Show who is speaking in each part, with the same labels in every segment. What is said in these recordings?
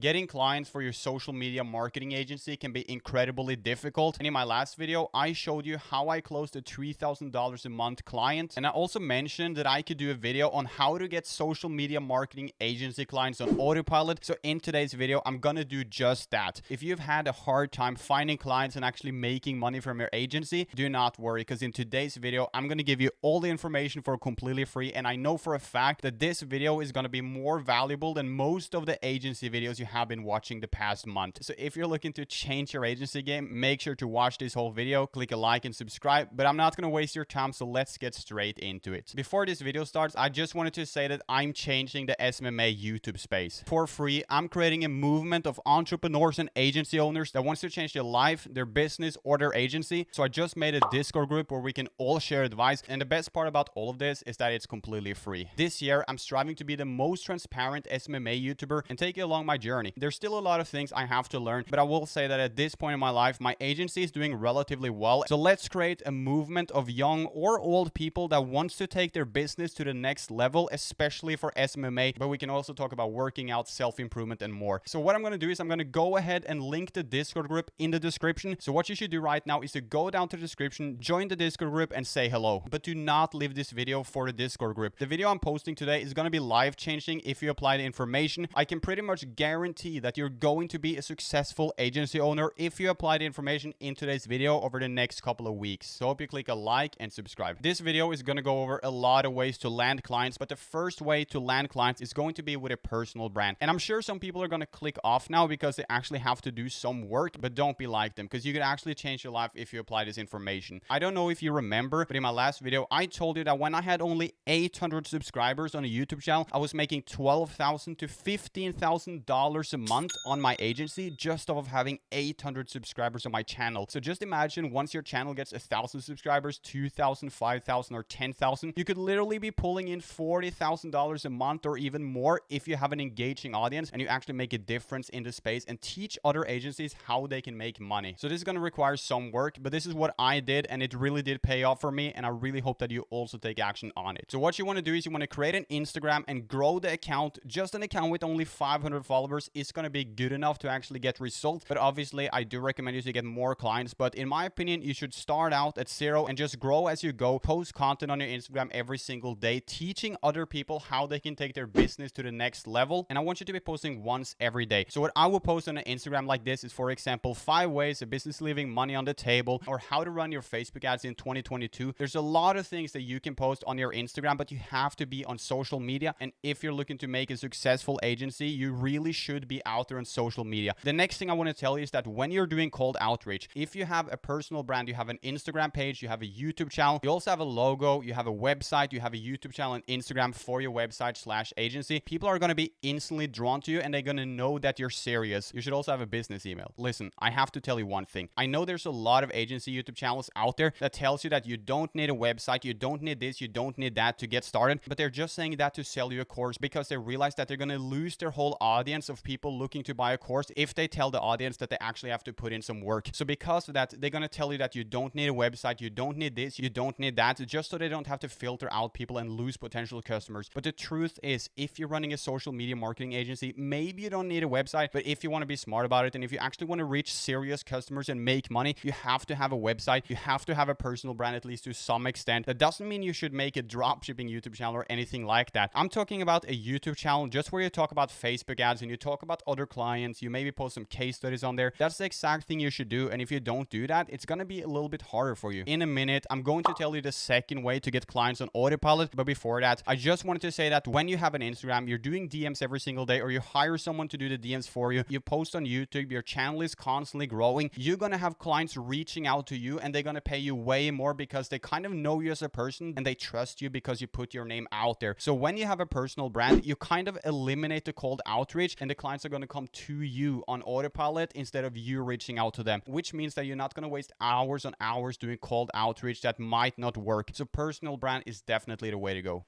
Speaker 1: Getting clients for your social media marketing agency can be incredibly difficult. And in my last video, I showed you how I closed a $3,000 a month client. And I also mentioned that I could do a video on how to get social media marketing agency clients on autopilot. So in today's video, I'm gonna do just that. If you've had a hard time finding clients and actually making money from your agency, do not worry, because in today's video, I'm gonna give you all the information for completely free. And I know for a fact that this video is gonna be more valuable than most of the agency videos you have been watching the past month. So if you're looking to change your agency game, make sure to watch this whole video, click a like and subscribe, but I'm not going to waste your time, so let's get straight into it. Before this video starts, I just wanted to say that I'm changing the SMMA YouTube space. For free, I'm creating a movement of entrepreneurs and agency owners that wants to change their life, their business, or their agency. So I just made a Discord group where we can all share advice, and the best part about all of this is that it's completely free. This year, I'm striving to be the most transparent SMMA YouTuber and take you along my journey. There's still a lot of things I have to learn, but I will say that at this point in my life, my agency is doing relatively well. So let's create a movement of young or old people that wants to take their business to the next level, especially for SMMA, but we can also talk about working out, self-improvement, and more. So what I'm going to do is I'm going to go ahead and link the Discord group in the description. So what you should do right now is to go down to the description, join the Discord group, and say hello. But do not leave this video for the Discord group. The video I'm posting today is going to be life-changing if you apply the information. I can pretty much guarantee that you're going to be a successful agency owner if you apply the information in today's video over the next couple of weeks. So hope you click a like and subscribe. This video is going to go over a lot of ways to land clients, but the first way to land clients is going to be with a personal brand. And I'm sure some people are going to click off now because they actually have to do some work, but don't be like them, because you could actually change your life if you apply this information. I don't know if you remember, but in my last video, I told you that when I had only 800 subscribers on a YouTube channel, I was making $12,000 to $15,000 a month on my agency just off of having 800 subscribers on my channel. So just imagine once your channel gets 1,000 subscribers, 2,000, 5,000, or 10,000, you could literally be pulling in $40,000 a month or even more if you have an engaging audience and you actually make a difference in the space and teach other agencies how they can make money. So this is going to require some work, but this is what I did and it really did pay off for me, and I really hope that you also take action on it. So what you want to do is you want to create an Instagram and grow the account. Just an account with only 500 followers is going to be good enough to actually get results, but obviously I do recommend you to get more clients. But in my opinion, you should start out at zero and just grow as you go. Post content on your Instagram every single day, teaching other people how they can take their business to the next level. And I want you to be posting once every day. So what I will post on an Instagram like this is, for example, 5 ways a business leaving money on the table, or how to run your Facebook ads in 2022. There's a lot of things that you can post on your Instagram, but you have to be on social media. And if you're looking to make a successful agency, you really should be out there on social media. The next thing I want to tell you is that when you're doing cold outreach, if you have a personal brand, you have an Instagram page, you have a YouTube channel, you also have a logo, you have a website, you have a YouTube channel and Instagram for your website/agency, people are going to be instantly drawn to you and they're going to know that you're serious. You should also have a business email. Listen, I have to tell you one thing. I know there's a lot of agency YouTube channels out there that tells you that you don't need a website, you don't need this, you don't need that to get started, but they're just saying that to sell you a course because they realize that they're going to lose their whole audience of people looking to buy a course if they tell the audience that they actually have to put in some work. So because of that, they're going to tell you that you don't need a website, you don't need this, you don't need that, just so they don't have to filter out people and lose potential customers. But the truth is, if you're running a social media marketing agency, maybe you don't need a website, but if you want to be smart about it and if you actually want to reach serious customers and make money, you have to have a website, you have to have a personal brand, at least to some extent. That doesn't mean you should make a dropshipping YouTube channel or anything like that. I'm talking about a YouTube channel just where you talk about Facebook ads and you talk about other clients, you maybe post some case studies on there. That's the exact thing you should do. And if you don't do that, it's going to be a little bit harder for you. In a minute, I'm going to tell you the second way to get clients on autopilot. But before that, I just wanted to say that when you have an Instagram, you're doing DMs every single day, or you hire someone to do the DMs for you, you post on YouTube, your channel is constantly growing, you're going to have clients reaching out to you and they're going to pay you way more because they kind of know you as a person and they trust you because you put your name out there. So when you have a personal brand, you kind of eliminate the cold outreach and the clients are going to come to you on autopilot instead of you reaching out to them, which means that you're not going to waste hours on hours doing cold outreach that might not work. So personal brand is definitely the way to go.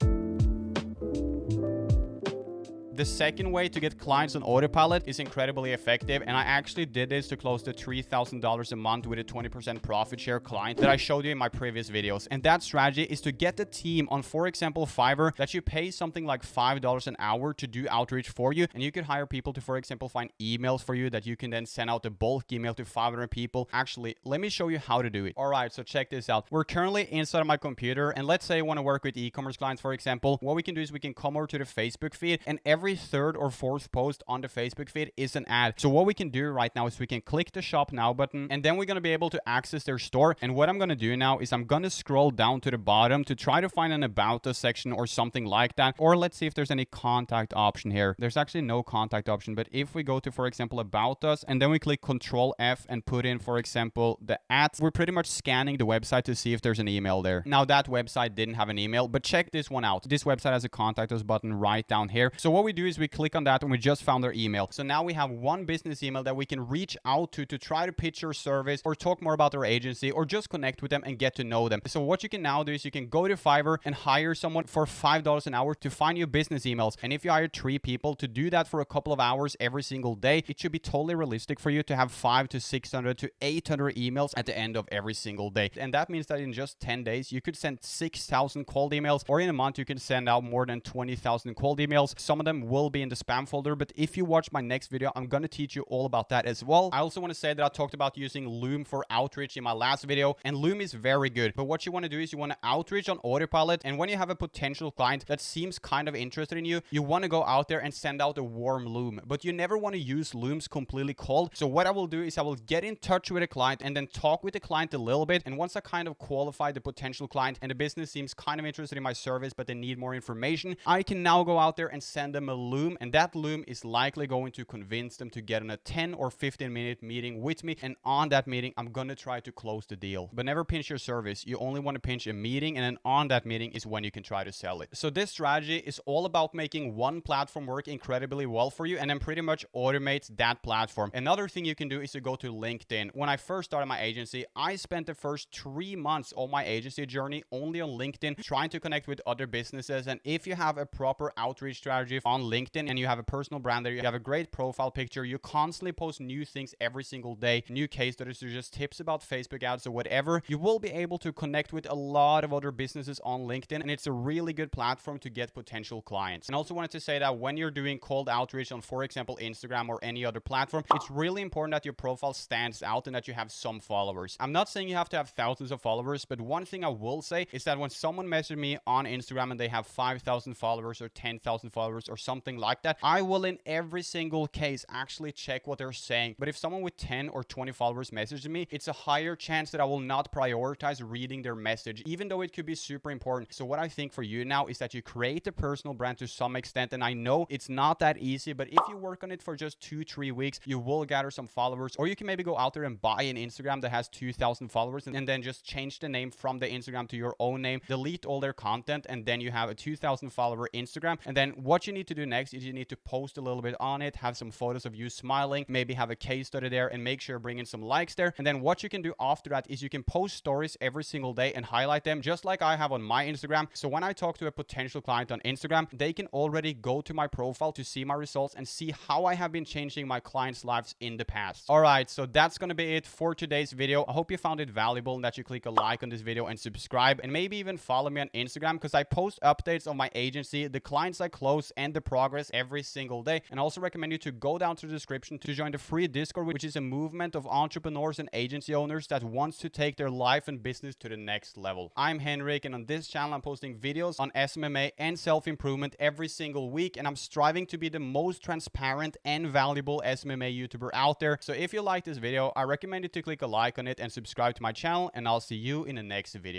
Speaker 1: The second way to get clients on autopilot is incredibly effective, and I actually did this to close the $3,000 a month with a 20% profit share client that I showed you in my previous videos. And that strategy is to get the team on, for example, Fiverr, that you pay something like $5 an hour to do outreach for you, and you could hire people to, for example, find emails for you that you can then send out a bulk email to 500 people. Actually, let me show you how to do it. All right, so check this out. We're currently inside of my computer, and let's say I want to work with e-commerce clients, for example. What we can do is we can come over to the Facebook feed, and every third or fourth post on the Facebook feed is an ad. So what we can do right now is we can click the shop now button, and then we're going to be able to access their store. And what I'm going to do now is I'm going to scroll down to the bottom to try to find an about us section or something like that. Or let's see if there's any contact option here. There's actually no contact option, but if we go to, for example, about us, and then we click Control F and put in, for example, the ads, we're pretty much scanning the website to see if there's an email there. Now that website didn't have an email, but check this one out. This website has a contact us button right down here. So what we do is we click on that and we just found their email. So now we have one business email that we can reach out to try to pitch your service or talk more about their agency or just connect with them and get to know them. So what you can now do is you can go to Fiverr and hire someone for $5 an hour to find you business emails. And if you hire 3 people to do that for a couple of hours every single day, it should be totally realistic for you to have 500 to 600 to 800 emails at the end of every single day. And that means that in just 10 days, you could send 6,000 cold emails, or in a month, you can send out more than 20,000 cold emails. Some of them will be in the spam folder, but if you watch my next video, I'm going to teach you all about that as well. I also want to say that I talked about using Loom for outreach in my last video, and Loom is very good. But what you want to do is you want to outreach on autopilot, and when you have a potential client that seems kind of interested in you, you want to go out there and send out a warm Loom, but you never want to use Looms completely cold. So what I will do is I will get in touch with a client and then talk with the client a little bit, and once I kind of qualify the potential client and the business seems kind of interested in my service but they need more information, I can now go out there and send them a Loom, and that Loom is likely going to convince them to get on a 10 or 15 minute meeting with me, and on that meeting I'm gonna try to close the deal. But never pinch your service. You only want to pinch a meeting, and then on that meeting is when you can try to sell it. So this strategy is all about making one platform work incredibly well for you and then pretty much automate that platform. Another thing you can do is to go to LinkedIn. When I first started my agency, I spent the first 3 months of my agency journey only on LinkedIn trying to connect with other businesses. And if you have a proper outreach strategy on LinkedIn and you have a personal brand there, you have a great profile picture, you constantly post new things every single day, new case studies or just tips about Facebook ads or whatever, you will be able to connect with a lot of other businesses on LinkedIn, and it's a really good platform to get potential clients. And I also wanted to say that when you're doing cold outreach on, for example, Instagram or any other platform, it's really important that your profile stands out and that you have some followers. I'm not saying you have to have thousands of followers, but one thing I will say is that when someone messages me on Instagram and they have 5,000 followers or 10,000 followers or something like that, I will in every single case actually check what they're saying. But if someone with 10 or 20 followers messages me, it's a higher chance that I will not prioritize reading their message, even though it could be super important. So what I think for you now is that you create a personal brand to some extent, and I know it's not that easy, but if you work on it for just 2-3 weeks, you will gather some followers. Or you can maybe go out there and buy an Instagram that has 2,000 followers and then just change the name from the Instagram to your own name, delete all their content, and then you have a 2,000 follower Instagram. And then what you need to do next is you need to post a little bit on it, have some photos of you smiling, maybe have a case study there, and make sure bring in some likes there. And then what you can do after that is you can post stories every single day and highlight them, just like I have on my Instagram. So when I talk to a potential client on Instagram, they can already go to my profile to see my results and see how I have been changing my clients' lives in the past. All right, so that's gonna be it for today's video. I hope you found it valuable and that you click a like on this video and subscribe, and maybe even follow me on Instagram, because I post updates on my agency, the clients I close, and the progress every single day. And I also recommend you to go down to the description to join the free Discord, which is a movement of entrepreneurs and agency owners that wants to take their life and business to the next level. I'm Henrik, and on this channel I'm posting videos on SMMA and self-improvement every single week, and I'm striving to be the most transparent and valuable SMMA YouTuber out there. So if you like this video, I recommend you to click a like on it and subscribe to my channel, and I'll see you in the next video.